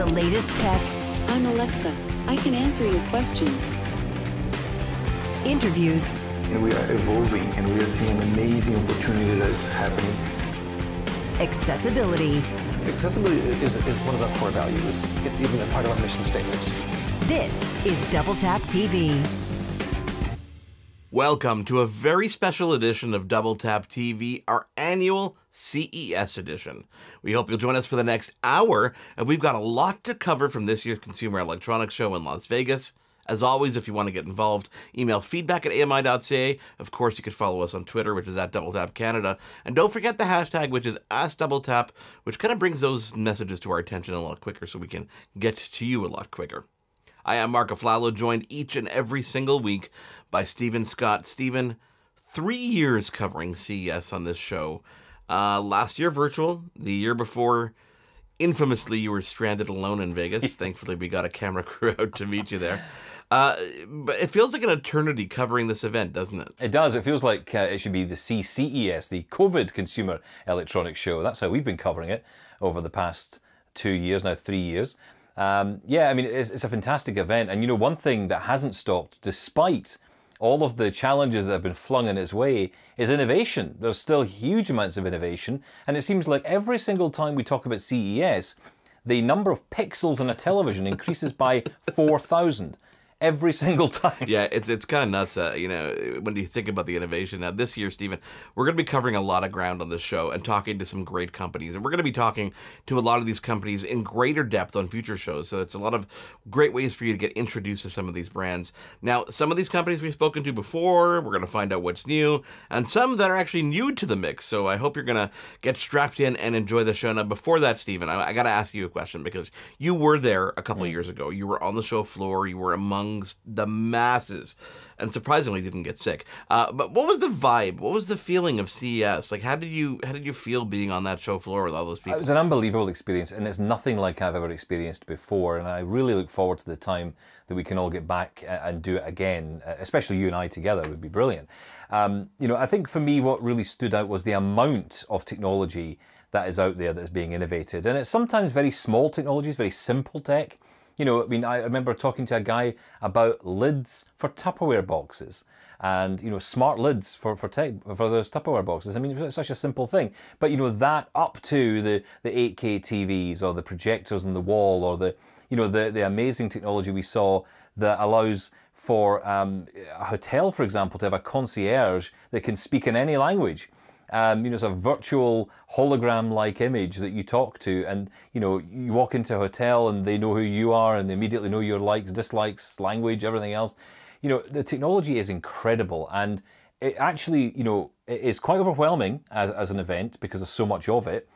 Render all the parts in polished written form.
the latest tech. I'm Alexa. I can answer your questions. Interviews. And we are evolving, and we are seeing an amazing opportunity that is happening. Accessibility. Accessibility is one of our core values. It's even a part of our mission statement. This is Double Tap TV. Welcome to a very special edition of Double Tap TV, our annual CES edition. We hope you'll join us for the next hour, and we've got a lot to cover from this year's Consumer Electronics Show in Las Vegas. As always, if you want to get involved, email feedback@ami.ca. Of course, you could follow us on Twitter, which is @DoubleTapCanada. And don't forget the hashtag, which is AskDoubleTap, which kind of brings those messages to our attention a lot quicker so we can get to you a lot quicker. I am Marc Aflalo, joined each and every single week by Stephen Scott. Stephen, 3 years covering CES on this show. Last year virtual, the year before, infamously, you were stranded alone in Vegas. Thankfully, we got a camera crew out to meet you there. But it feels like an eternity covering this event, doesn't it? It does. It feels like it should be the CCES, the COVID Consumer Electronics Show. That's how we've been covering it over the past 2 years, now 3 years. Yeah, I mean, it's a fantastic event. And, you know, one thing that hasn't stopped, despite all of the challenges that have been flung in its way, is innovation. There's still huge amounts of innovation. And it seems like every single time we talk about CES, the number of pixels in a television increases by 4,000. Every single time. Yeah, it's kind of nuts, you know, when you think about the innovation. Now, this year, Stephen, we're going to be covering a lot of ground on this show and talking to some great companies. And we're going to be talking to a lot of these companies in greater depth on future shows. So it's a lot of great ways for you to get introduced to some of these brands. Now, some of these companies we've spoken to before, we're going to find out what's new, and some that are actually new to the mix. So I hope you're going to get strapped in and enjoy the show. Now, before that, Stephen, I got to ask you a question because you were there a couple of years ago. You were on the show floor. You were among the masses, and surprisingly didn't get sick. But what was the vibe? What was the feeling of CES? Like, how did you feel being on that show floor with all those people? It was an unbelievable experience, and it's nothing like I've ever experienced before. And I really look forward to the time that we can all get back and do it again, especially you and I together. It would be brilliant. You know, I think for me, what really stood out was the amount of technology that is out there that's being innovated, and it's sometimes very small technologies, very simple tech. You know, I mean, I remember talking to a guy about lids for Tupperware boxes and, you know, smart lids for those Tupperware boxes. I mean, it's such a simple thing. But, you know, that up to the 8K TVs or the projectors on the wall or the, you know, the amazing technology we saw that allows for a hotel, for example, to have a concierge that can speak in any language. You know, it's a virtual hologram-like image that you talk to, and you know, you walk into a hotel and they know who you are and they immediately know your likes, dislikes, language, everything else. You know, the technology is incredible, and it actually, you know, it is quite overwhelming as an event because there's so much of it.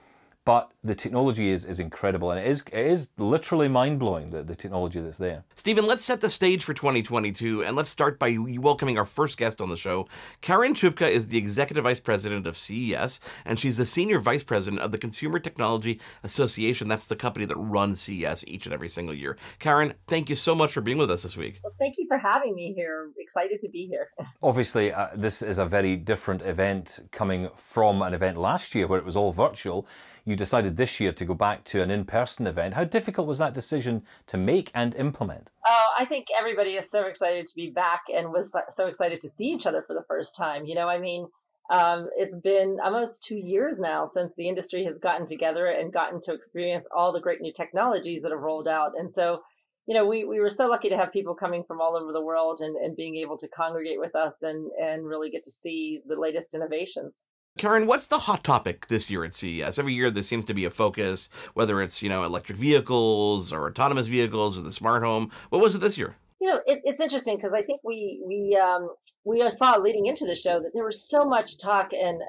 But the technology is incredible, and it is literally mind-blowing, the technology that's there. Stephen, let's set the stage for 2022, and let's start by you welcoming our first guest on the show. Karen Chubka is the Executive Vice President of CES, and she's the Senior Vice President of the Consumer Technology Association. That's the company that runs CES each and every single year. Karen, thank you so much for being with us this week. Well, thank you for having me here. Excited to be here. Obviously, this is a very different event coming from an event last year where it was all virtual. You decided this year to go back to an in-person event. How difficult was that decision to make and implement? Oh, I think everybody is so excited to be back and was so excited to see each other for the first time. You know, I mean, it's been almost 2 years now since the industry has gotten together and gotten to experience all the great new technologies that have rolled out. And so, you know, we were so lucky to have people coming from all over the world and being able to congregate with us and really get to see the latest innovations. Karen, what's the hot topic this year at CES? Every year there seems to be a focus, whether it's, you know, electric vehicles or autonomous vehicles or the smart home. What was it this year? You know, it's interesting because I think we saw leading into the show that there was so much talk and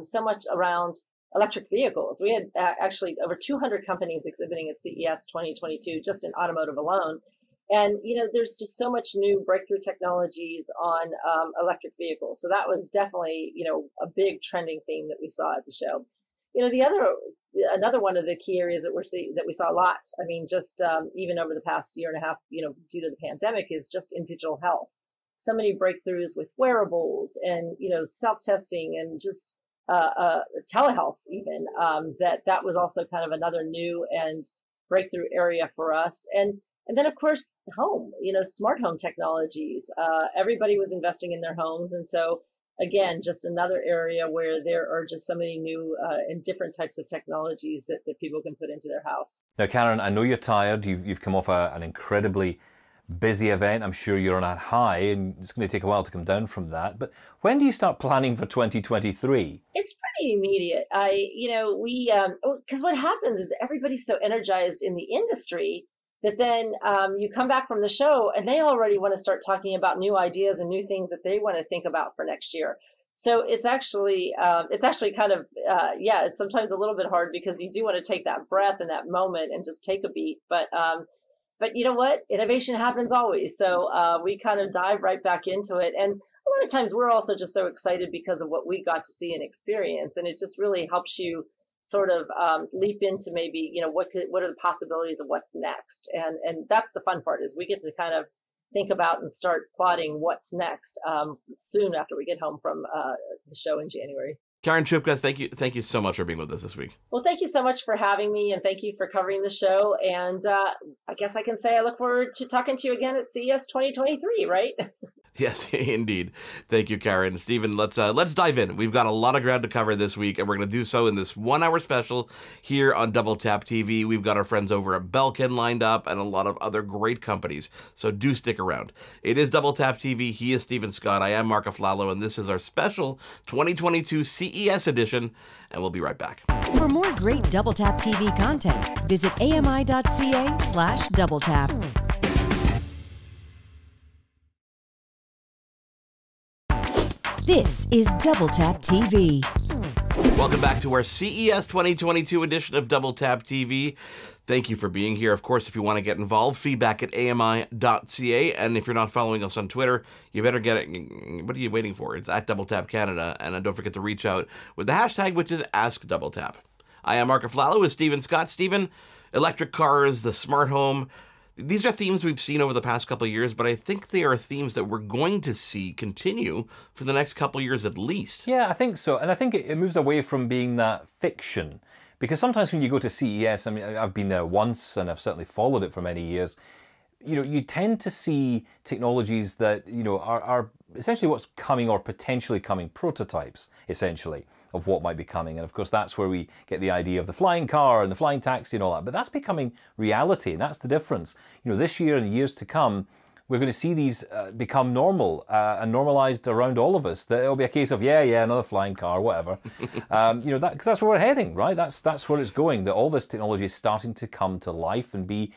so much around electric vehicles. We had actually over 200 companies exhibiting at CES 2022 just in automotive alone. And, you know, there's just so much new breakthrough technologies on electric vehicles. So that was definitely, you know, a big trending theme that we saw at the show. You know, another one of the key areas that we saw a lot, I mean, just even over the past year and a half, you know, due to the pandemic, is just in digital health. So many breakthroughs with wearables and, you know, self-testing and just telehealth even, that was also kind of another new and breakthrough area for us. And then, of course, home, smart home technologies. Everybody was investing in their homes. And so, again, just another area where there are just so many new and different types of technologies that people can put into their house. Now, Karen, I know you're tired. You've come off an incredibly busy event. I'm sure you're on a high, and it's going to take a while to come down from that. But when do you start planning for 2023? It's pretty immediate. Because what happens is everybody's so energized in the industry that then you come back from the show and they already want to start talking about new ideas and new things that they want to think about for next year. So it's actually kind of, it's sometimes a little bit hard because you do want to take that breath in that moment and just take a beat. But you know what? Innovation happens always. So we kind of dive right back into it. And a lot of times we're also just so excited because of what we got to see and experience. And it just really helps you sort of leap into maybe, what are the possibilities of what's next? And that's the fun part, is we get to kind of think about and start plotting what's next soon after we get home from the show in January. Karen Chubka, thank you so much for being with us this week. Well, thank you so much for having me, and thank you for covering the show. And I guess I can say I look forward to talking to you again at CES 2023, right? Yes, indeed. Thank you, Karen. Stephen, let's dive in. We've got a lot of ground to cover this week, and we're going to do so in this 1 hour special here on Double Tap TV. We've got our friends over at Belkin lined up and a lot of other great companies, so do stick around. It is Double Tap TV. He is Stephen Scott. I am Marc Aflalo, and this is our special 2022 CES edition, and we'll be right back. For more great Double Tap TV content, visit ami.ca/doubletap. This is Double Tap TV. Welcome back to our CES 2022 edition of Double Tap TV. Thank you for being here. Of course, if you want to get involved, feedback at ami.ca. And if you're not following us on Twitter, you better get it. What are you waiting for? It's at Double Tap Canada. And don't forget to reach out with the hashtag, which is AskDoubleTap. I am Marc Aflalo with Stephen Scott. Stephen, electric cars, the smart home. These are themes we've seen over the past couple of years, but I think they are themes that we're going to see continue for the next couple of years at least. Yeah, I think so. And I think it moves away from being that fiction. Because sometimes when you go to CES, I mean, I've been there once and I've certainly followed it for many years, you tend to see technologies that, are essentially what's coming or potentially coming, prototypes, essentially, of what might be coming. And of course, that's where we get the idea of the flying car and the flying taxi and all that. But that's becoming reality, and that's the difference. This year and the years to come, we're going to see these become normal and normalized around all of us. That it'll be a case of, another flying car, whatever. Because that's where we're heading, right? That's where it's going, that all this technology is starting to come to life and be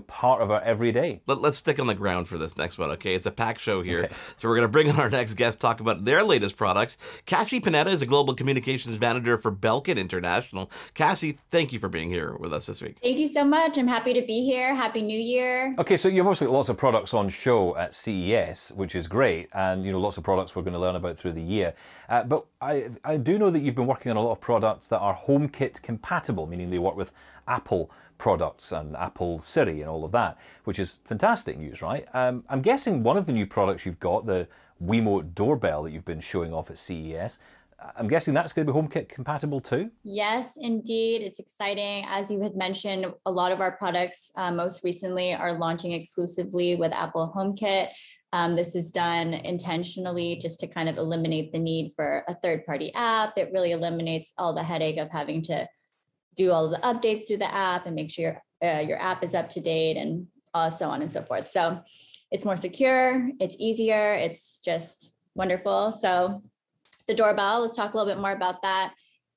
part of our everyday. Let's stick on the ground for this next one, okay? It's a packed show here. Okay. So we're going to bring on our next guest, talk about their latest products. Cassie Panetta is a Global Communications Manager for Belkin International. Cassie, thank you for being here with us this week. Thank you so much. I'm happy to be here. Happy New Year. Okay, so you've obviously got lots of products on show at CES, which is great, and lots of products we're going to learn about through the year. But I do know that you've been working on a lot of products that are HomeKit compatible, meaning they work with Apple products and Apple Siri and all of that, which is fantastic news, right? I'm guessing one of the new products you've got, the Wemo Doorbell that you've been showing off at CES, I'm guessing that's going to be HomeKit compatible too? Yes, indeed. It's exciting. As you had mentioned, a lot of our products most recently are launching exclusively with Apple HomeKit. This is done intentionally just to kind of eliminate the need for a third-party app. It really eliminates all the headache of having to do all of the updates through the app and make sure your app is up to date and so on and so forth. So it's more secure, it's easier, it's just wonderful. So the doorbell, let's talk a little bit more about that.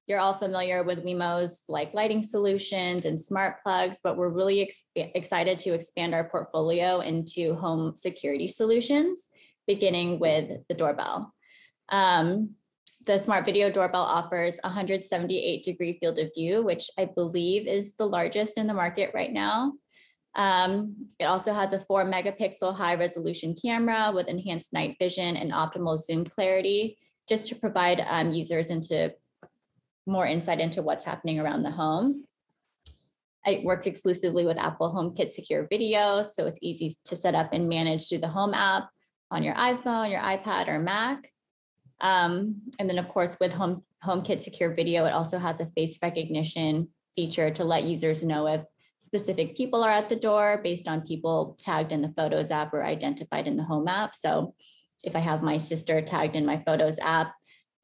You're all familiar with Wemo's like lighting solutions and smart plugs, but we're really excited to expand our portfolio into home security solutions, beginning with the doorbell. The smart video doorbell offers 178-degree field of view, which I believe is the largest in the market right now. It also has a 4-megapixel high-resolution camera with enhanced night vision and optimal zoom clarity, just to provide users into more insight into what's happening around the home. It works exclusively with Apple HomeKit Secure Video, so it's easy to set up and manage through the Home app on your iPhone, your iPad, or Mac. And then, of course, with HomeKit Secure Video, it also has a face recognition feature to let users know if specific people are at the door based on people tagged in the Photos app or identified in the Home app. So if I have my sister tagged in my Photos app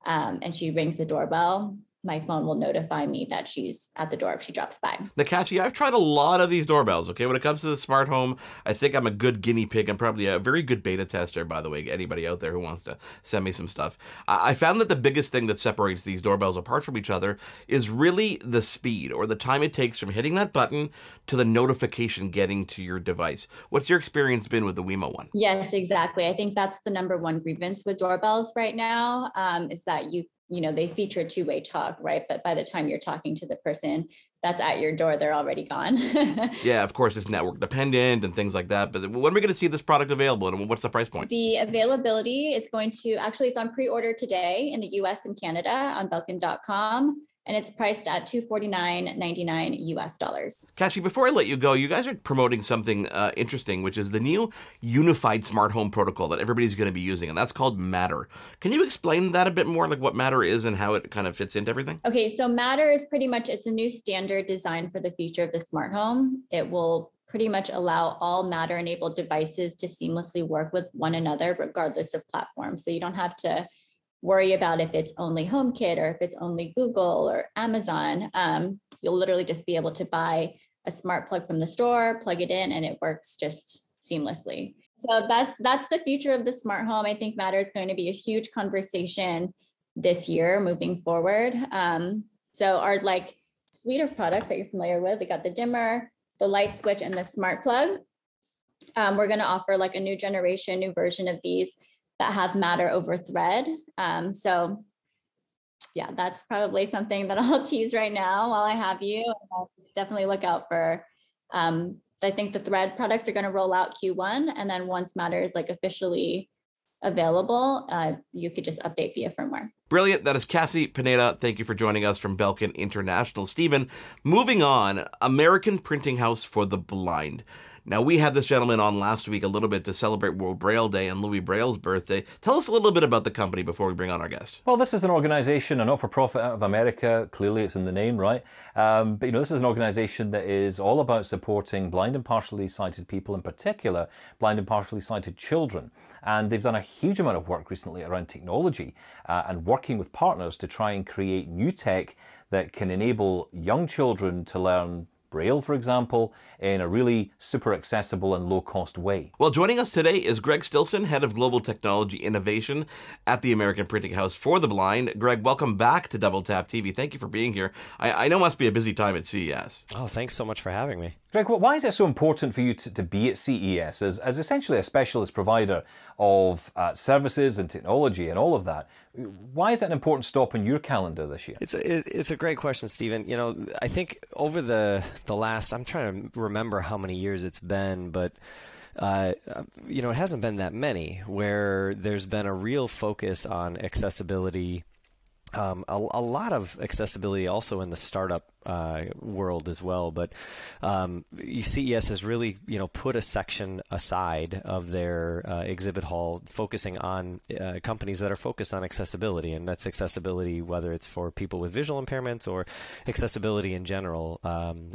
and she rings the doorbell, my phone will notify me that she's at the door if she drops by. Now, Cassie, I've tried a lot of these doorbells, okay? When it comes to the smart home, I think I'm a good guinea pig. I'm probably a very good beta tester, by the way, anybody out there who wants to send me some stuff. I found that the biggest thing that separates these doorbells apart from each other is really the speed, or the time it takes from hitting that button to the notification getting to your device. What's your experience been with the Wemo one? Yes, exactly. I think that's the number one grievance with doorbells right now, is that they feature two-way talk, right? But by the time you're talking to the person that's at your door, they're already gone. Yeah, of course, it's network dependent and things like that. But when are we going to see this product available, and what's the price point? The availability is it's on pre-order today in the US and Canada on Belkin.com. And it's priced at $249.99 US. Cassie, before I let you go, you guys are promoting something interesting, which is the new unified smart home protocol that everybody's going to be using, and that's called Matter. Can you explain that a bit more, like what Matter is and how it kind of fits into everything? Okay, so Matter is it's a new standard designed for the future of the smart home. It will pretty much allow all Matter-enabled devices to seamlessly work with one another, regardless of platform. So you don't have to worry about if it's only HomeKit or if it's only Google or Amazon. You'll literally just be able to buy a smart plug from the store, plug it in, and it works just seamlessly. So that's the future of the smart home. I think Matter is going to be a huge conversation this year moving forward. So our suite of products that you're familiar with, we got the dimmer, the light switch, and the smart plug. We're going to offer a new version of these that have Matter over Thread. So yeah, that's probably something that I'll tease right now while I have you. I'll definitely look out for, I think the Thread products are going to roll out Q1. And then once Matter is officially available, you could just update via firmware. Brilliant. That is Cassie Pineda. Thank you for joining us from Belkin International. Stephen, moving on, American Printing House for the Blind. Now, we had this gentleman on last week a little bit to celebrate World Braille Day and Louis Braille's birthday. Tell us a little bit about the company before we bring on our guest. Well, this is an organization, a not-for-profit out of America. Clearly, it's in the name, right? But, this is an organization that is all about supporting blind and partially sighted people, in particular, blind and partially sighted children. And they've done a huge amount of work recently around technology and working with partners to try and create new tech that can enable young children to learn Braille, for example, in a really super accessible and low-cost way. Well, joining us today is Greg Stilson, Head of Global Technology Innovation at the American Printing House for the Blind. Greg, welcome back to Double Tap TV. Thank you for being here. I know it must be a busy time at CES. Oh, thanks so much for having me. Greg, why is it so important for you to be at CES as essentially a specialist provider of services and technology and all of that? Why is that an important stop in your calendar this year? It's a great question, Stephen. I think over the last, I'm trying to remember how many years it's been, but it hasn't been that many where there's been a real focus on accessibility. A lot of accessibility also in the startup world as well, but CES has really put a section aside of their exhibit hall focusing on companies that are focused on accessibility, and that's accessibility whether it's for people with visual impairments or accessibility in general,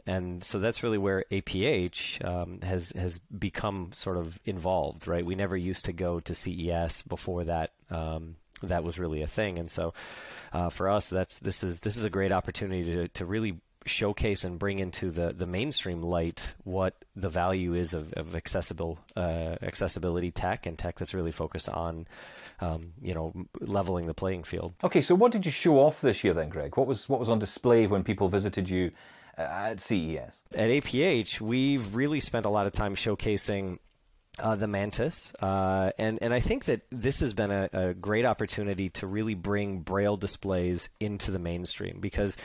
and so that's really where APH has become sort of involved, right? We never used to go to CES before that. That was really a thing, and so for us, this is a great opportunity to really showcase and bring into the mainstream light what the value is of accessibility tech and tech that's really focused on leveling the playing field. Okay, so what did you show off this year then, Greg? What was on display when people visited you at CES? At APH, we've really spent a lot of time showcasing the Mantis, and I think that this has been a great opportunity to really bring Braille displays into the mainstream because,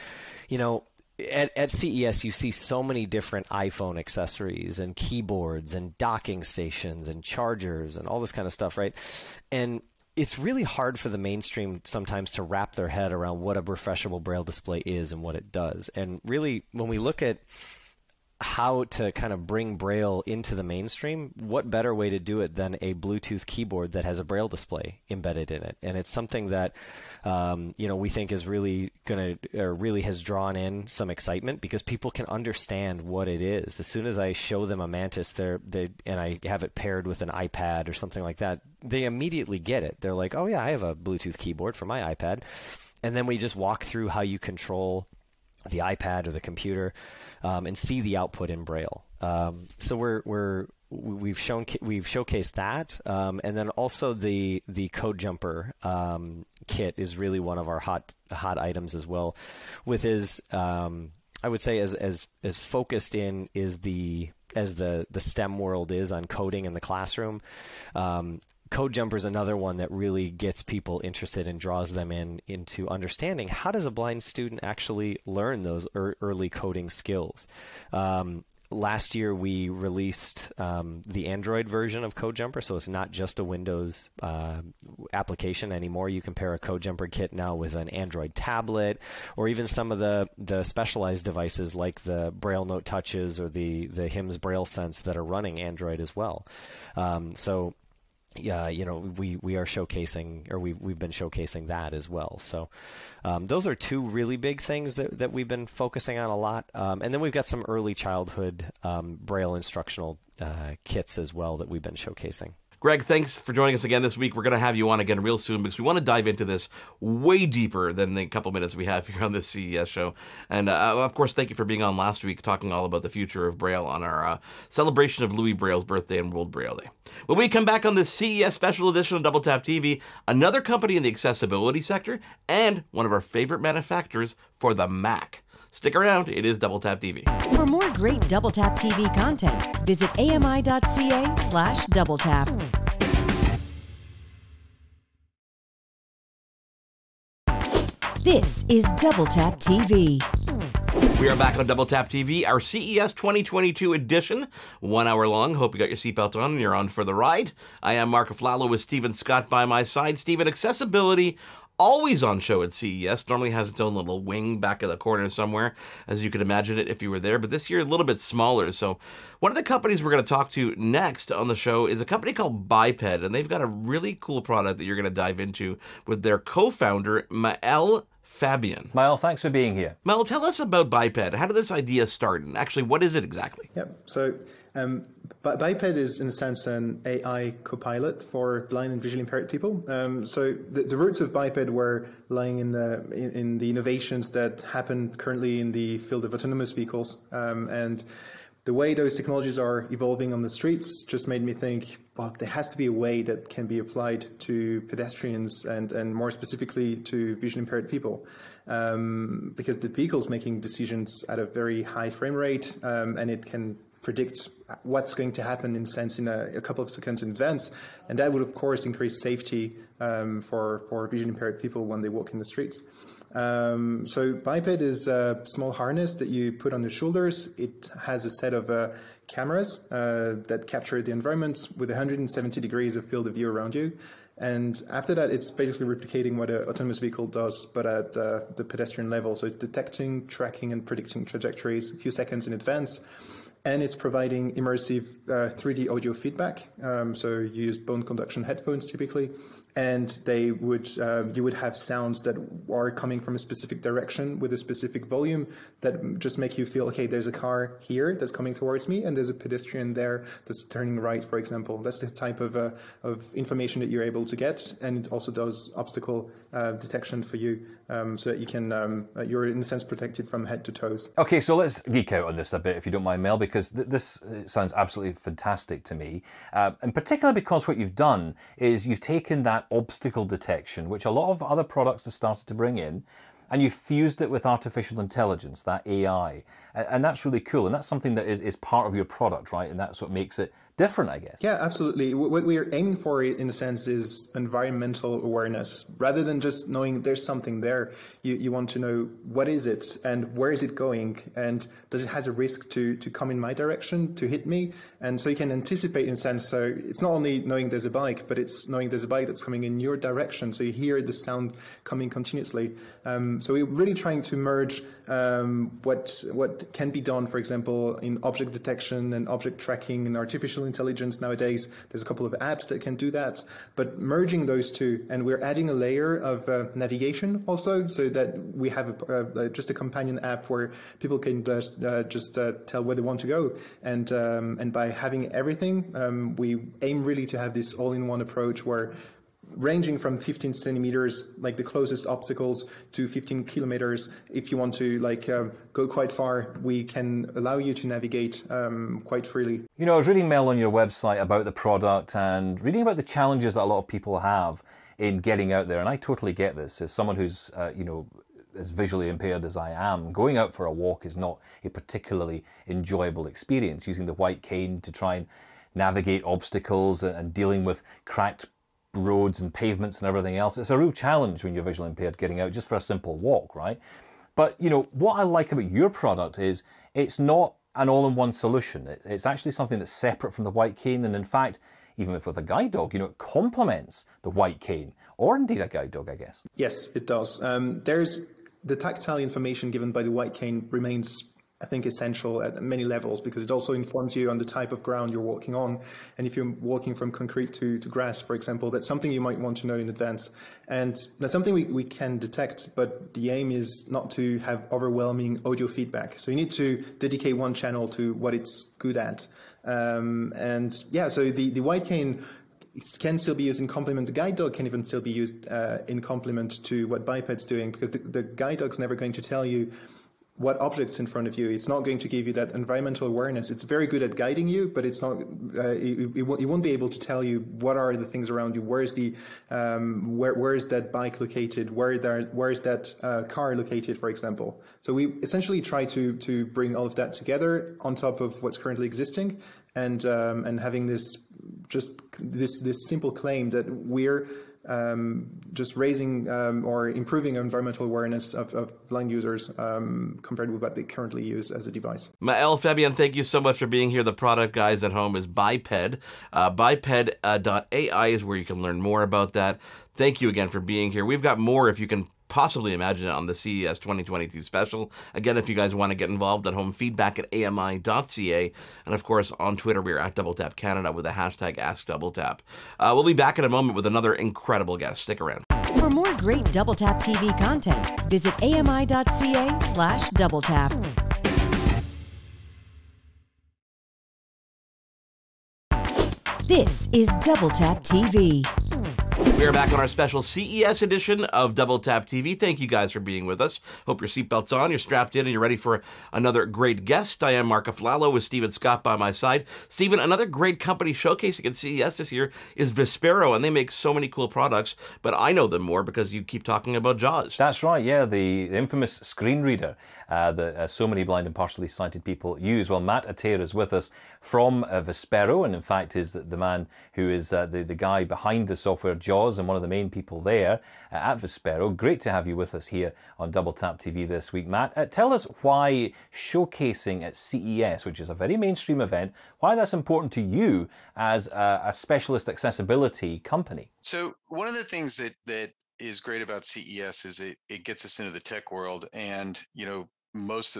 at CES you see so many different iPhone accessories and keyboards and docking stations and chargers and all this kind of stuff, right? And it's really hard for the mainstream sometimes to wrap their head around what a refreshable Braille display is and what it does. And really, when we look at how to kind of bring Braille into the mainstream, what better way to do it than a Bluetooth keyboard that has a Braille display embedded in it? And it's something that we think is really really has drawn in some excitement because people can understand what it is. As soon as I show them a Mantis, and I have it paired with an iPad or something like that, they immediately get it. They're like, oh yeah, I have a Bluetooth keyboard for my iPad. And then we just walk through how you control the iPad or the computer and see the output in Braille. So we've showcased that, and then also the Code Jumper kit is really one of our hot items as well. With his, I would say as focused in as the STEM world is on coding in the classroom. Code Jumper is another one that really gets people interested and draws them into understanding how does a blind student actually learn those early coding skills. Last year we released the Android version of Code Jumper, so it's not just a Windows application anymore. You can pair a Code Jumper kit now with an Android tablet, or even some of the specialized devices like the Braille Note Touches or the HIMS Braille Sense that are running Android as well. Yeah, we are showcasing, or we've been showcasing that as well. So those are two really big things that we've been focusing on a lot. And then we've got some early childhood Braille instructional kits as well that we've been showcasing. Greg, thanks for joining us again this week. We're going to have you on again real soon because we want to dive into this way deeper than the couple minutes we have here on this CES show. And, of course, thank you for being on last week talking all about the future of Braille on our celebration of Louis Braille's birthday and World Braille Day. When we come back on this CES special edition of Double Tap TV, another company in the accessibility sector and one of our favorite manufacturers for the Mac. Stick around, it is Double Tap TV. For more great Double Tap TV content, visit ami.ca/doubletap. This is Double Tap TV. We are back on Double Tap TV, our CES 2022 edition, 1 hour long. Hope you got your seatbelt on and you're on for the ride. I am Marc Aflalo with Stephen Scott by my side. Stephen, accessibility always on show at CES, normally has its own little wing back in the corner somewhere, as you could imagine it if you were there, but this year a little bit smaller. So one of the companies we're going to talk to next on the show is a company called Biped, and they've got a really cool product that you're going to dive into with their co-founder, Maël Fabian. Maël, thanks for being here. Maël, tell us about Biped. How did this idea start, and actually, what is it exactly? Yep. So Biped is, in a sense, an AI copilot for blind and visually impaired people. So the roots of Biped were lying in the innovations that happen currently in the field of autonomous vehicles. And the way those technologies are evolving on the streets just made me think, well, there has to be a way that can be applied to pedestrians and more specifically to visually impaired people. Because the vehicle's making decisions at a very high frame rate, and it can predict what's going to happen in a couple of seconds in advance, and that would of course increase safety for visually impaired people when they walk in the streets. So Biped is a small harness that you put on your shoulders. It has a set of cameras that capture the environment with 170 degrees of field of view around you. And after that, it's basically replicating what an autonomous vehicle does, but at the pedestrian level. So it's detecting, tracking, and predicting trajectories a few seconds in advance. And it's providing immersive 3D audio feedback. So you use bone conduction headphones typically, and you would have sounds that are coming from a specific direction with a specific volume that just make you feel, okay, there's a car here that's coming towards me, and there's a pedestrian there that's turning right, for example. That's the type of information that you're able to get, and it also does obstacle detection for you, so that you can you're in a sense protected from head to toes. Okay, so let's geek out on this a bit, if you don't mind, Mel, because this sounds absolutely fantastic to me, and particularly because what you've done is you've taken that obstacle detection, which a lot of other products have started to bring in, and you've fused it with artificial intelligence, that AI, and that's really cool, and that's something that is part of your product, right? And that's what makes it different, I guess. Yeah, absolutely. What we are aiming for, in a sense, is environmental awareness. Rather than just knowing there's something there, you want to know what is it and where is it going, and does it have a risk to come in my direction, to hit me? And so you can anticipate, in a sense. So it's not only knowing there's a bike, but it's knowing there's a bike that's coming in your direction, so you hear the sound coming continuously. So we're really trying to merge what can be done, for example, in object detection and object tracking and artificial intelligence nowadays. There's a couple of apps that can do that, but merging those two, and we're adding a layer of navigation also, so that we have just a companion app where people can just tell where they want to go, and by having everything, we aim really to have this all-in-one approach where, ranging from 15 centimeters, like the closest obstacles, to 15 kilometers. If you want to go quite far, we can allow you to navigate quite freely. You know, I was reading, Mel, on your website about the product and reading about the challenges that a lot of people have in getting out there. And I totally get this. As someone who's, as visually impaired as I am, going out for a walk is not a particularly enjoyable experience. Using the white cane to try and navigate obstacles and dealing with cracked roads and pavements and everything else. It's a real challenge when you're visually impaired getting out just for a simple walk, right? But, you know, what I like about your product is it's not an all-in-one solution. It's actually something that's separate from the white cane, and in fact, even with a guide dog, you know, it complements the white cane, or indeed a guide dog, I guess. Yes, it does. There's the tactile information given by the white cane remains, I think, essential at many levels, because it also informs you on the type of ground you're walking on. And if you're walking from concrete to grass, for example, that's something you might want to know in advance. And that's something we can detect, but the aim is not to have overwhelming audio feedback. So you need to dedicate one channel to what it's good at. And yeah, so the white cane can still be used in complement. The guide dog can even still be used in complement to what Biped's doing, because the guide dog's never going to tell you what objects in front of you. It's not going to give you that environmental awareness. It's very good at guiding you, but it's not. It won't be able to tell you what are the things around you. Where is the where is that bike located? Where is that car located, for example? So we essentially try to bring all of that together on top of what's currently existing, and having this simple claim that we're just raising or improving environmental awareness of blind users compared with what they currently use as a device. Maël, Fabien, thank you so much for being here. The product, guys, at home is Biped. Biped.ai is where you can learn more about that. Thank you again for being here. We've got more, if you can possibly imagine it, on the CES 2022 special. Again, if you guys want to get involved at home, feedback@ami.ca. And of course, on Twitter, we're at DoubleTap Canada with the hashtag AskDoubleTap. We'll be back in a moment with another incredible guest. Stick around. For more great Double Tap TV content, visit ami.ca/doubletap. This is Double Tap TV. We are back on our special CES edition of Double Tap TV. Thank you guys for being with us. Hope your seatbelt's on, you're strapped in, and you're ready for another great guest. I am Marc Aflalo with Stephen Scott by my side. Stephen, another great company showcasing at CES this year is Vispero, and they make so many cool products, but I know them more because you keep talking about JAWS. That's right, yeah, the infamous screen reader that so many blind and partially sighted people use. Well, Matt Ater is with us from Vispero, and in fact is the man who is the guy behind the software JAWS and one of the main people there at Vispero. Great to have you with us here on Double Tap TV this week, Matt. Tell us why showcasing at CES, which is a very mainstream event, why that's important to you as a specialist accessibility company. So one of the things that is great about CES is it gets us into the tech world, and most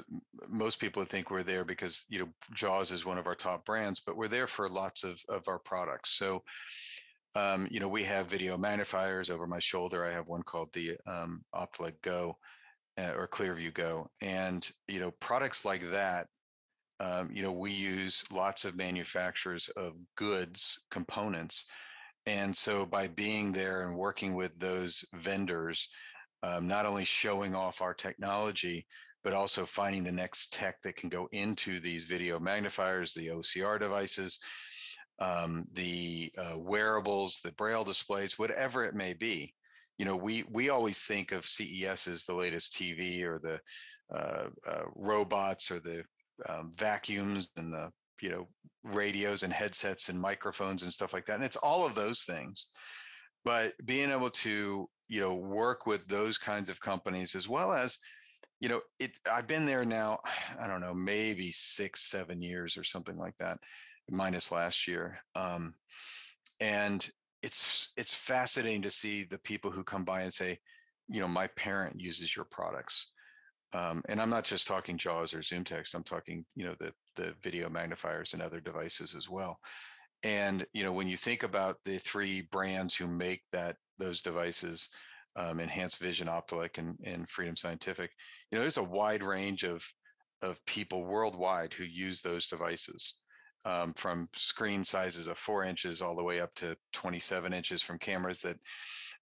people think we're there because JAWS is one of our top brands, but we're there for lots of our products. So we have video magnifiers over my shoulder. I have one called the Optolite Go or Clearview Go, and products like that. We use lots of manufacturers of goods components, and so by being there and working with those vendors, not only showing off our technology, but also finding the next tech that can go into these video magnifiers, the OCR devices, the wearables, the Braille displays, whatever it may be. We always think of CES as the latest TV or the robots or the vacuums and the radios and headsets and microphones and stuff like that. And it's all of those things. But being able to work with those kinds of companies, as well as I've been there now, I don't know, maybe 6-7 years or something like that, minus last year. And it's fascinating to see the people who come by and say, my parent uses your products. And I'm not just talking JAWS or Zoomtext. I'm talking, the video magnifiers and other devices as well. And, when you think about the three brands who make those devices, Enhanced Vision, Optelec, and Freedom Scientific, there's a wide range of people worldwide who use those devices, from screen sizes of 4 inches all the way up to 27 inches, from cameras that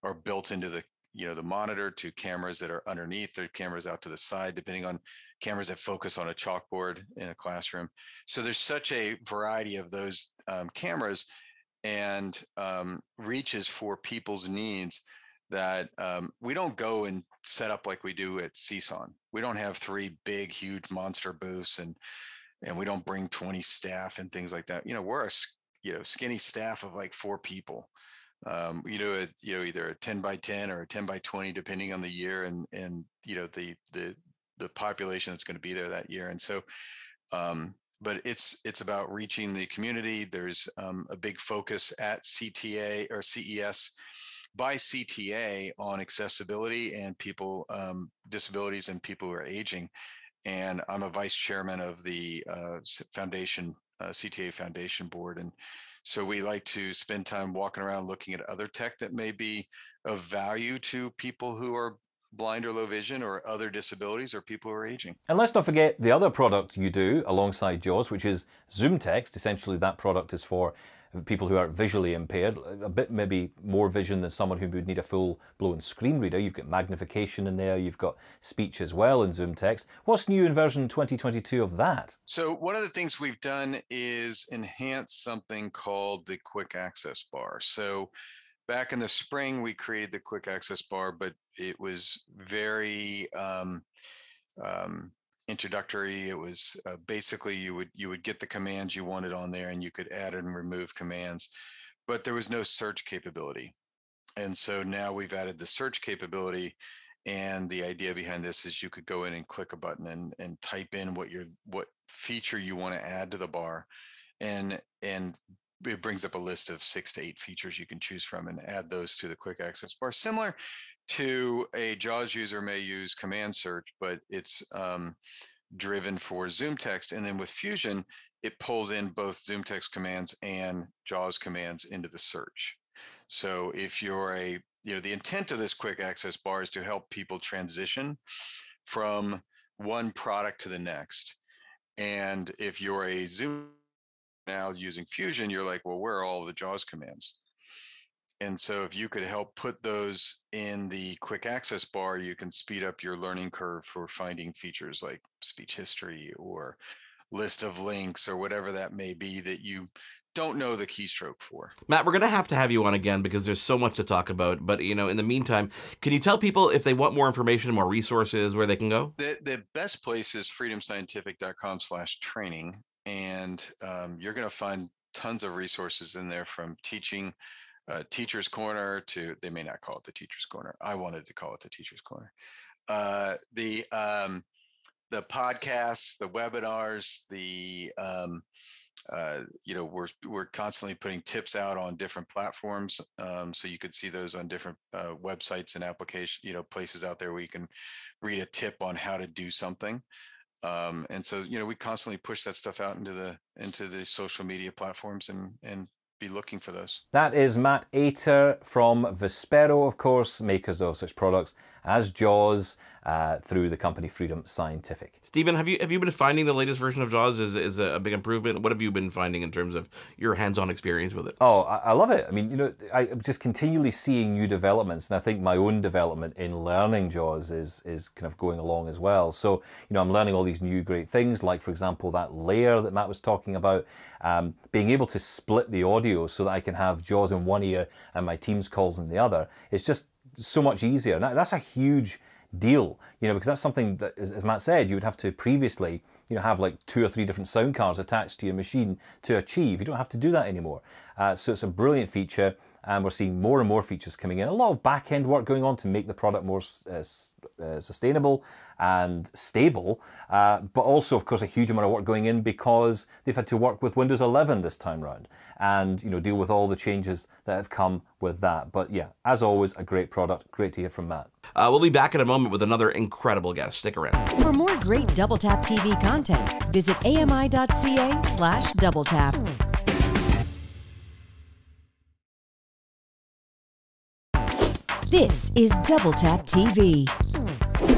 are built into the monitor, to cameras that are underneath, or cameras out to the side, depending on cameras that focus on a chalkboard in a classroom. So there's such a variety of those cameras and reaches for people's needs that we don't go and set up like we do at CSUN. We don't have 3 big, huge monster booths, and we don't bring 20 staff and things like that. We're a skinny staff of like 4 people. Either a 10 by 10 or a 10 by 20, depending on the year and the population that's going to be there that year. And so, but it's about reaching the community. There's a big focus at CTA or CES by CTA on accessibility and people, disabilities and people who are aging. And I'm a vice chairman of the foundation, CTA Foundation Board. And so we like to spend time walking around looking at other tech that may be of value to people who are blind or low vision or other disabilities or people who are aging. And let's not forget the other product you do alongside JAWS, which is Zoomtext. Essentially, that product is for people who are visually impaired, a bit maybe more vision than someone who would need a full-blown screen reader. You've got magnification in there, you've got speech as well in Zoomtext. What's new in version 2022 of that? So one of the things we've done is enhance something called the quick access bar. So back in the spring, we created the quick access bar, but it was very introductory. It was basically you would get the commands you wanted on there, and you could add and remove commands, but there was no search capability. And so now we've added the search capability, and the idea behind this is you could go in and click a button and type in what feature you want to add to the bar, and it brings up a list of 6 to 8 features you can choose from and add those to the quick access bar, similar to a JAWS user may use command search, but it's driven for Zoomtext. And then with Fusion, it pulls in both Zoomtext commands and JAWS commands into the search. So if you're the intent of this quick access bar is to help people transition from one product to the next. And if you're a Zoom now using Fusion, you're like, well, where are all the JAWS commands? And so if you could help put those in the quick access bar, you can speed up your learning curve for finding features like speech history or list of links or whatever that may be that you don't know the keystroke for. Matt, we're going to have you on again because there's so much to talk about. But, in the meantime, can you tell people if they want more information, more resources, where they can go? The best place is freedomscientific.com/training. And you're going to find tons of resources in there, from teaching, Teacher's Corner to, they may not call it the Teacher's Corner. I wanted to call it the Teacher's Corner. The podcasts, the webinars, we're constantly putting tips out on different platforms. So you could see those on different websites and application, places out there where you can read a tip on how to do something. And so, we constantly push that stuff out into the social media platforms and be looking for those. That is Matt Ater from Vispero, of course, makers of such products as JAWS, through the company Freedom Scientific. Stephen, have you been finding the latest version of JAWS is a big improvement? What have you been finding in terms of your hands-on experience with it? Oh, I love it. I mean, I'm just continually seeing new developments, and I think my own development in learning JAWS is kind of going along as well. So, I'm learning all these new great things, like, for example, that layer that Matt was talking about, being able to split the audio so that I can have JAWS in one ear and my Teams calls in the other. It's just so much easier. Now, that's a huge deal, because that's something that, as Matt said, you would have to previously have like 2 or 3 different sound cards attached to your machine to achieve. You don't have to do that anymore. So it's a brilliant feature, and we're seeing more and more features coming in. A lot of back-end work going on to make the product more sustainable and stable, but also, of course, a huge amount of work going in because they've had to work with Windows 11 this time round and deal with all the changes that have come with that. But yeah, as always, a great product. Great to hear from Matt. We'll be back in a moment with another incredible guest. Stick around. For more great Double Tap TV content, visit ami.ca/doubletap. This is Double Tap TV.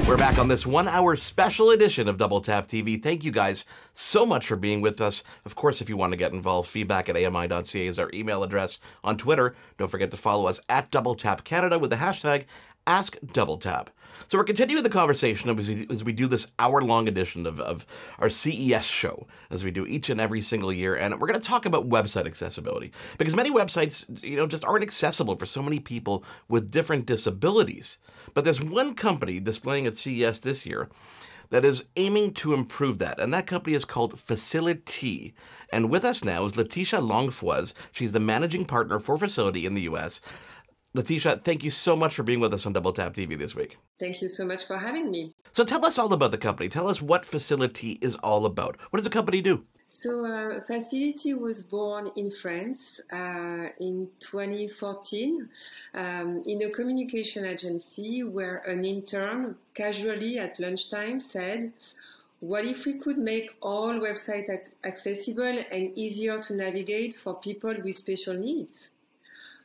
We're back on this 1-hour special edition of Double Tap TV. Thank you guys so much for being with us. Of course, if you want to get involved, feedback@ami.ca is our email address. On Twitter, don't forget to follow us at @DoubleTapCanada with the hashtag AskDoubleTap. So we're continuing the conversation as we do this hour-long edition of our CES show, as we do each and every single year, and we're going to talk about website accessibility, because many websites, just aren't accessible for so many people with different disabilities. But there's one company displaying at CES this year that is aiming to improve that, and that company is called Faciliti. And with us now is Letitia Longfoise. She's the managing partner for Faciliti in the US. Letitia, thank you so much for being with us on Double Tap TV this week. Thank you so much for having me. So tell us all about the company. Tell us what Faciliti is all about. What does the company do? So Faciliti was born in France in 2014 in a communication agency where an intern casually at lunchtime said, what if we could make all websites accessible and easier to navigate for people with special needs?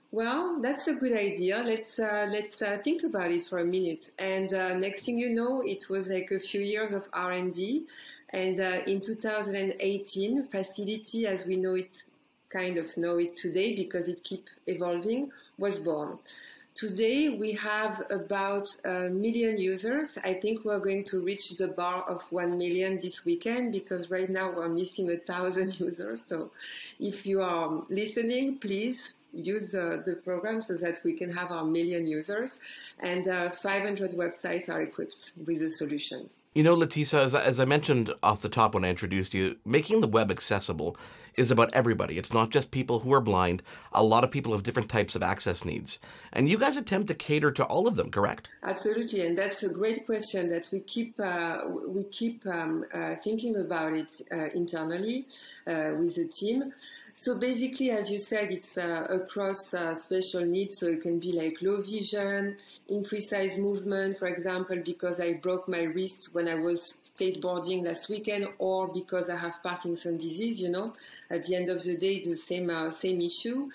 Well, that's a good idea. Let's think about it for a minute. And next thing you know, it was like a few years of R&D. And in 2018, Faciliti, as we know it, kind of know it today because it keeps evolving, was born. Today, we have about 1 million users. I think we're going to reach the bar of 1 million this weekend because right now we're missing 1,000 users. So if you are listening, please use the program so that we can have our 1 million users, and 500 websites are equipped with the solution. Letitia, as I mentioned off the top when I introduced you, making the web accessible is about everybody. It's not just people who are blind. A lot of people have different types of access needs. And you guys attempt to cater to all of them, correct? Absolutely, and that's a great question that we keep thinking about it internally with the team. So basically, as you said, it's across special needs. So it can be like low vision, imprecise movement, for example, because I broke my wrist when I was skateboarding last weekend, or because I have Parkinson's disease. At the end of the day, it's the same issue.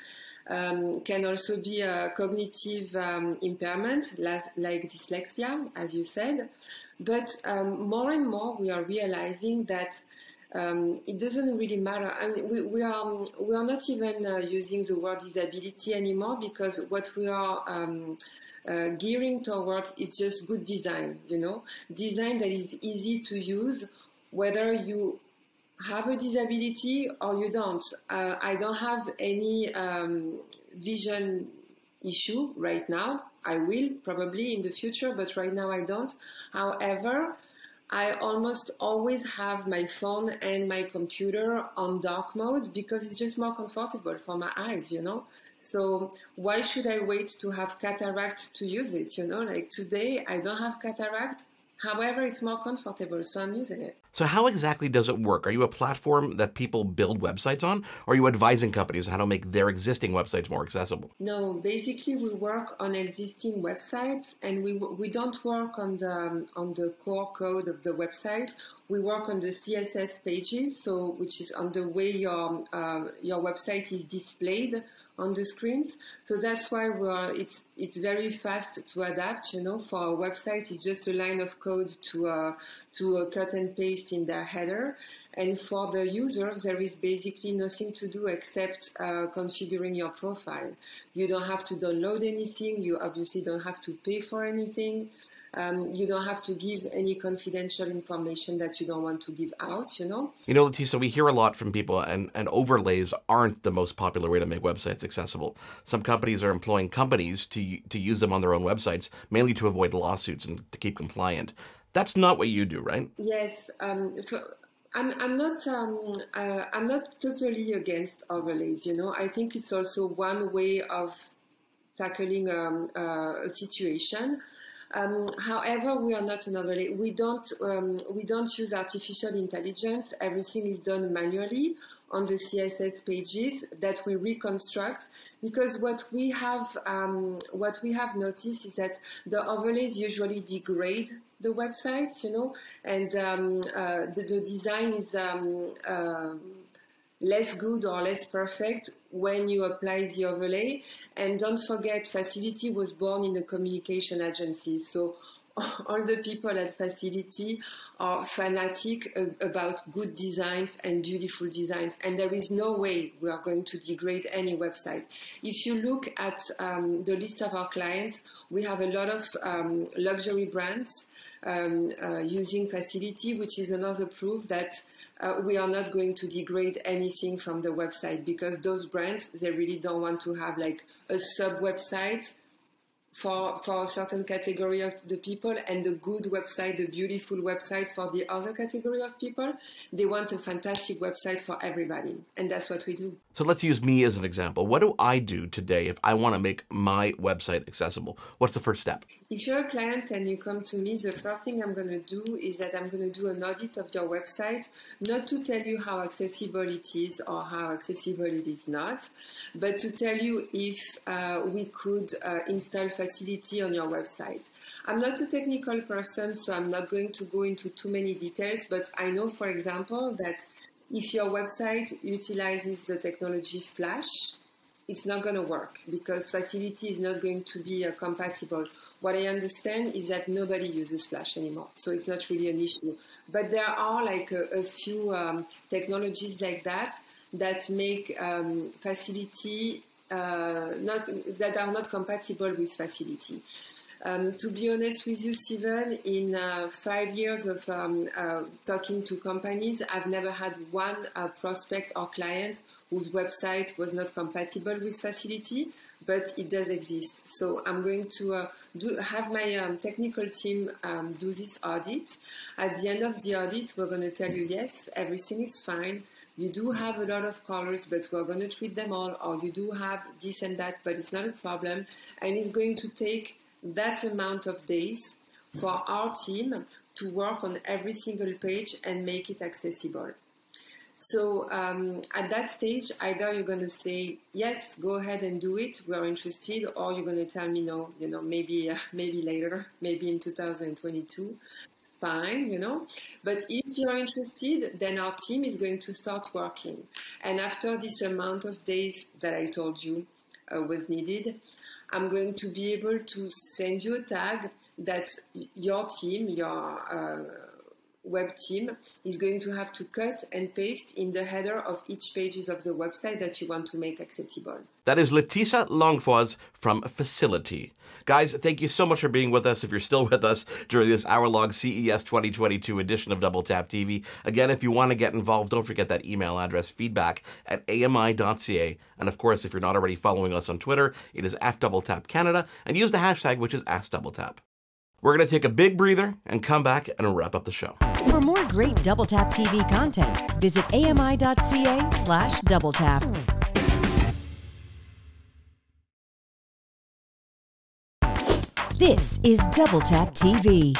Can also be a cognitive impairment, like dyslexia, as you said. But more and more, we are realizing that it doesn't really matter. I mean, we are not even using the word disability anymore, because what we are gearing towards is just good design. Design that is easy to use, whether you have a disability or you don't. I don't have any vision issue right now. I will probably in the future, but right now I don't. However, I almost always have my phone and my computer on dark mode because it's just more comfortable for my eyes, So why should I wait to have cataract to use it, Like today, I don't have cataract. However, it's more comfortable, so I'm using it. So how exactly does it work? Are you a platform that people build websites on, or are you advising companies on how to make their existing websites more accessible? No, basically we work on existing websites, and we don't work on the core code of the website. We work on the CSS pages, which is on the way your website is displayed on the screens. So that's why it's very fast to adapt. For a website, it's just a line of code to cut and paste in their header. And for the users, there is basically nothing to do except configuring your profile. You don't have to download anything. You obviously don't have to pay for anything. You don't have to give any confidential information that you don't want to give out, Letitia, we hear a lot from people, and overlays aren't the most popular way to make websites accessible. Some companies are employing companies to use them on their own websites, mainly to avoid lawsuits and to keep compliant. That's not what you do, right? Yes. I'm not totally against overlays. You know, I think it's also one way of tackling a situation. However, we are not an overlay. We don't use artificial intelligence. Everything is done manually on the CSS pages that we reconstruct, because what we have noticed is that the overlays usually degrade the website, you know, and the design is less good or less perfect when you apply the overlay. And don't forget, Facility was born in a communication agency. So all the people at Facility are fanatic about good designs and beautiful designs. And there is no way we are going to degrade any website. If you look at the list of our clients, we have a lot of luxury brands using Facility, which is another proof that we are not going to degrade anything from the website, because those brands, they really don't want to have like a sub website for a certain category of the people and the good website, the beautiful website for the other category of people. They want a fantastic website for everybody, and that's what we do. So let's use me as an example. What do I do today if I want to make my website accessible? What's the first step? If you're a client and you come to me, the first thing I'm going to do is that I'm going to do an audit of your website, not to tell you how accessible it is or how accessible it is not, but to tell you if we could install Facility on your website. I'm not a technical person, so I'm not going to go into too many details, but I know, for example, that if your website utilizes the technology Flash, it's not going to work because Facility is not going to be compatible. What I understand is that nobody uses Flash anymore, so it's not really an issue. But there are like a few technologies like that that make Facility that are not compatible with Facility. To be honest with you, Steven, in 5 years of talking to companies, I've never had one prospect or client whose website was not compatible with Facility, but it does exist. So I'm going to have my technical team do this audit. At the end of the audit, we're going to tell you, yes, everything is fine. You do have a lot of colors, but we're going to treat them all, or you do have this and that, but it's not a problem. And it's going to take that amount of days for our team to work on every single page and make it accessible. So at that stage, either you're going to say, yes, go ahead and do it, we're interested, or you're going to tell me, no, you know, maybe later, maybe in 2022. Fine, you know, but if you're interested, then our team is going to start working. And after this amount of days that I told you was needed, I'm going to be able to send you a tag that your team, your web team, is going to have to cut and paste in the header of each pages of the website that you want to make accessible. That is Laetitia Longfois from Facility. Guys, thank you so much for being with us. If you're still with us during this hour-long CES 2022 edition of Double Tap TV. Again, if you want to get involved, don't forget that email address, feedback@ami.ca. And of course, if you're not already following us on Twitter, it is @DoubleTapCanada, and use the hashtag, which is #AskDoubleTap. We're going to take a big breather and come back and wrap up the show. For more great Double Tap TV content, visit ami.ca/doubletap. This is Double Tap TV.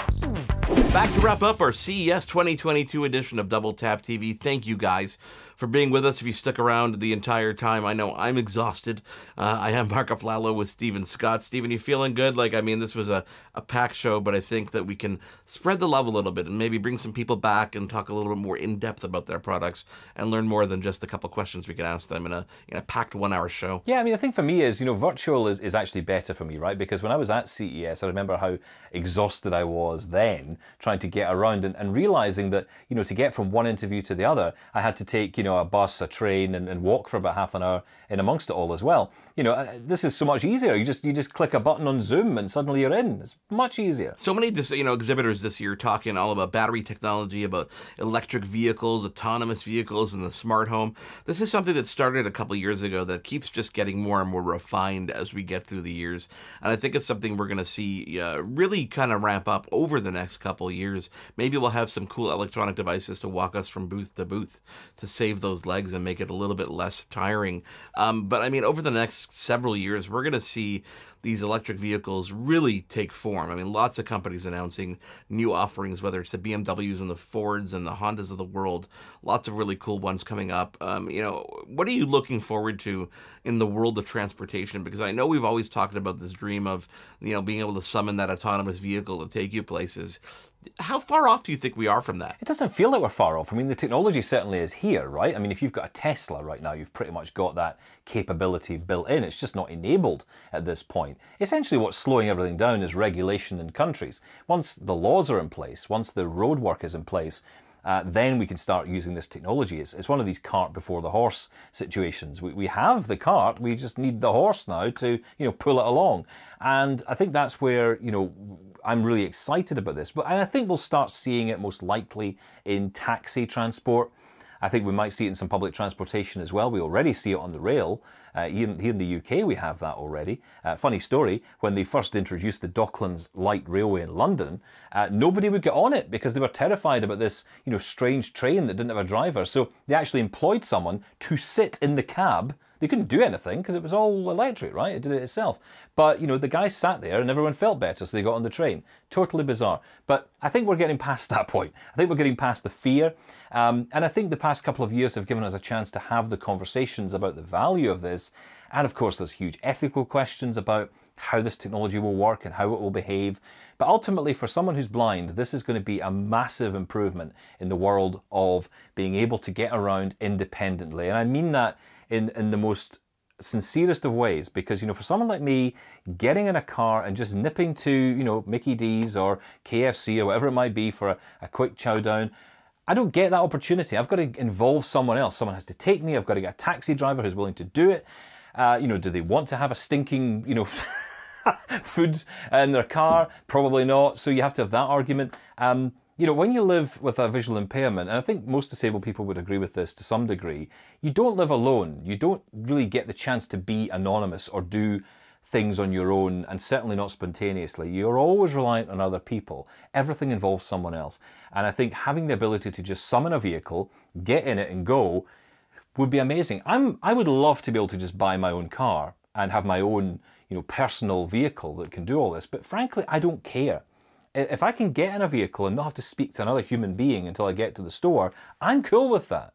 Back to wrap up our CES 2022 edition of Double Tap TV. Thank you guys for being with us. If you stuck around the entire time, I know I'm exhausted. I am Marc Aflalo with Steven Scott. Steven, you feeling good? Like, I mean, this was a packed show, but I think that we can spread the love a little bit and maybe bring some people back and talk a little bit more in depth about their products and learn more than just a couple questions we can ask them in a packed 1 hour show. Yeah, I mean, I think for me is, virtual is actually better for me, right? Because when I was at CES, I remember how exhausted I was then trying to get around and realizing that, to get from one interview to the other, I had to take, a bus, a train, and walk for about half an hour in amongst it all as well. This is so much easier. You just click a button on Zoom and suddenly you're in. It's much easier. So many, exhibitors this year talking all about battery technology, about electric vehicles, autonomous vehicles, and the smart home. This is something that started a couple years ago that keeps just getting more and more refined as we get through the years. And I think it's something we're going to see really kind of ramp up over the next couple of years, maybe we'll have some cool electronic devices to walk us from booth to booth to save those legs and make it a little bit less tiring. But I mean, over the next several years, we're going to see these electric vehicles really take form. I mean, lots of companies announcing new offerings, whether it's the BMWs and the Fords and the Hondas of the world. Lots of really cool ones coming up. What are you looking forward to in the world of transportation? Because I know we've always talked about this dream of, being able to summon that autonomous vehicle to take you places. How far off do you think we are from that? It doesn't feel like we're far off. I mean, the technology certainly is here, right? I mean, if you've got a Tesla right now, you've pretty much got that capability built in. It's just not enabled at this point. Essentially, what's slowing everything down is regulation in countries. Once the laws are in place, once the roadwork is in place, then we can start using this technology. It's one of these cart before the horse situations. We have the cart, we just need the horse now to pull it along. And I think that's where I'm really excited about this. And I think we'll start seeing it most likely in taxi transport. I think we might see it in some public transportation as well. We already see it on the rail. Here in the UK, we have that already. Funny story, when they first introduced the Docklands Light Railway in London, nobody would get on it because they were terrified about this strange train that didn't have a driver. So they actually employed someone to sit in the cab. They couldn't do anything because it was all electric, right? It did it itself. But, the guy sat there and everyone felt better, so they got on the train. Totally bizarre. But I think we're getting past that point. I think we're getting past the fear. And I think the past couple of years have given us a chance to have the conversations about the value of this. And of course, there's huge ethical questions about how this technology will work and how it will behave. But ultimately, for someone who's blind, this is going to be a massive improvement in the world of being able to get around independently. And I mean that in the most sincerest of ways, because for someone like me, getting in a car and just nipping to Mickey D's or KFC or whatever it might be for a quick chow down, I don't get that opportunity. I've got to involve someone else. Someone has to take me. I've got to get a taxi driver who's willing to do it. Do they want to have a stinking food in their car? Probably not. So you have to have that argument. When you live with a visual impairment, and I think most disabled people would agree with this to some degree, you don't live alone. You don't really get the chance to be anonymous or do things on your own, and certainly not spontaneously. You're always reliant on other people. Everything involves someone else. And I think having the ability to just summon a vehicle, get in it and go would be amazing. I would love to be able to just buy my own car and have my own personal vehicle that can do all this. But frankly, I don't care. If I can get in a vehicle and not have to speak to another human being until I get to the store, I'm cool with that.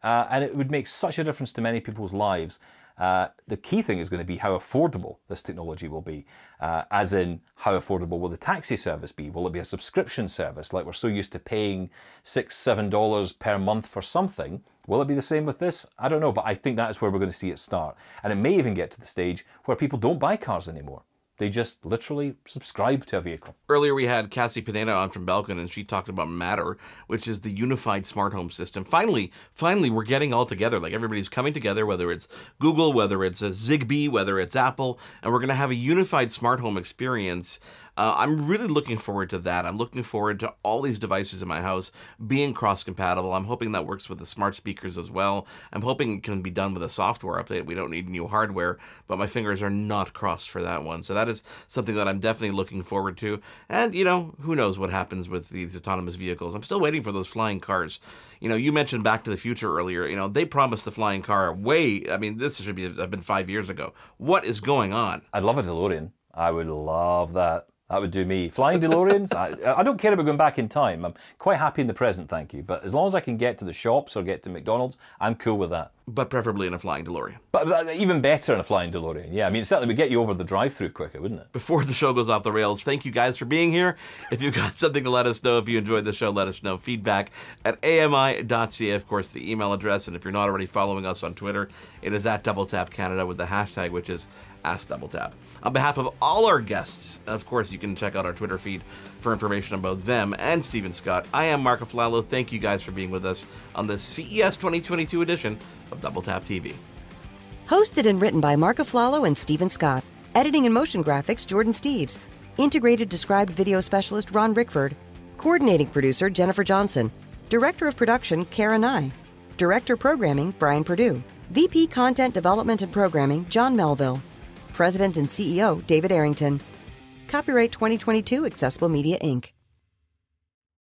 And it would make such a difference to many people's lives. The key thing is going to be how affordable this technology will be. As in, how affordable will the taxi service be? Will it be a subscription service like we're so used to paying $6, $7 per month for something? Will it be the same with this? I don't know, but I think that is where we're going to see it start. And it may even get to the stage where people don't buy cars anymore. They just literally subscribe to a vehicle. Earlier we had Cassie Pineda on from Belkin, and she talked about Matter, which is the unified smart home system. Finally, we're getting all together. Like, everybody's coming together, whether it's Google, whether it's a Zigbee, whether it's Apple, and we're going to have a unified smart home experience. I'm really looking forward to that. I'm looking forward to all these devices in my house being cross-compatible. I'm hoping that works with the smart speakers as well. I'm hoping it can be done with a software update. We don't need new hardware, but my fingers are not crossed for that one. So that is something that I'm definitely looking forward to. And, who knows what happens with these autonomous vehicles. I'm still waiting for those flying cars. You mentioned Back to the Future earlier. They promised the flying car this should have been 5 years ago. What is going on? I'd love a DeLorean. I would love that. That would do me. Flying DeLoreans, I don't care about going back in time. I'm quite happy in the present, thank you. But as long as I can get to the shops or get to McDonald's, I'm cool with that. But preferably in a flying DeLorean. But even better in a flying DeLorean. Yeah, it certainly would get you over the drive-thru quicker, wouldn't it? Before the show goes off the rails, thank you guys for being here. If you've got something to let us know, if you enjoyed the show, let us know. Feedback at ami.ca, of course, the email address. And if you're not already following us on Twitter, it is at @DoubleTapCanada with the hashtag, which is AskDoubleTap. On behalf of all our guests, of course, you can check out our Twitter feed for information about them and Stephen Scott. I am Marc Aflalo. Thank you guys for being with us on the CES 2022 edition of Double Tap TV. Hosted and written by Marc Aflalo and Stephen Scott. Editing and motion graphics, Jordan Steves. Integrated described video specialist, Ron Rickford. Coordinating producer, Jennifer Johnson. Director of production, Kara Nye. Director programming, Brian Perdue. VP Content Development and Programming, John Melville. President and CEO, David Arrington. Copyright 2022, Accessible Media, Inc.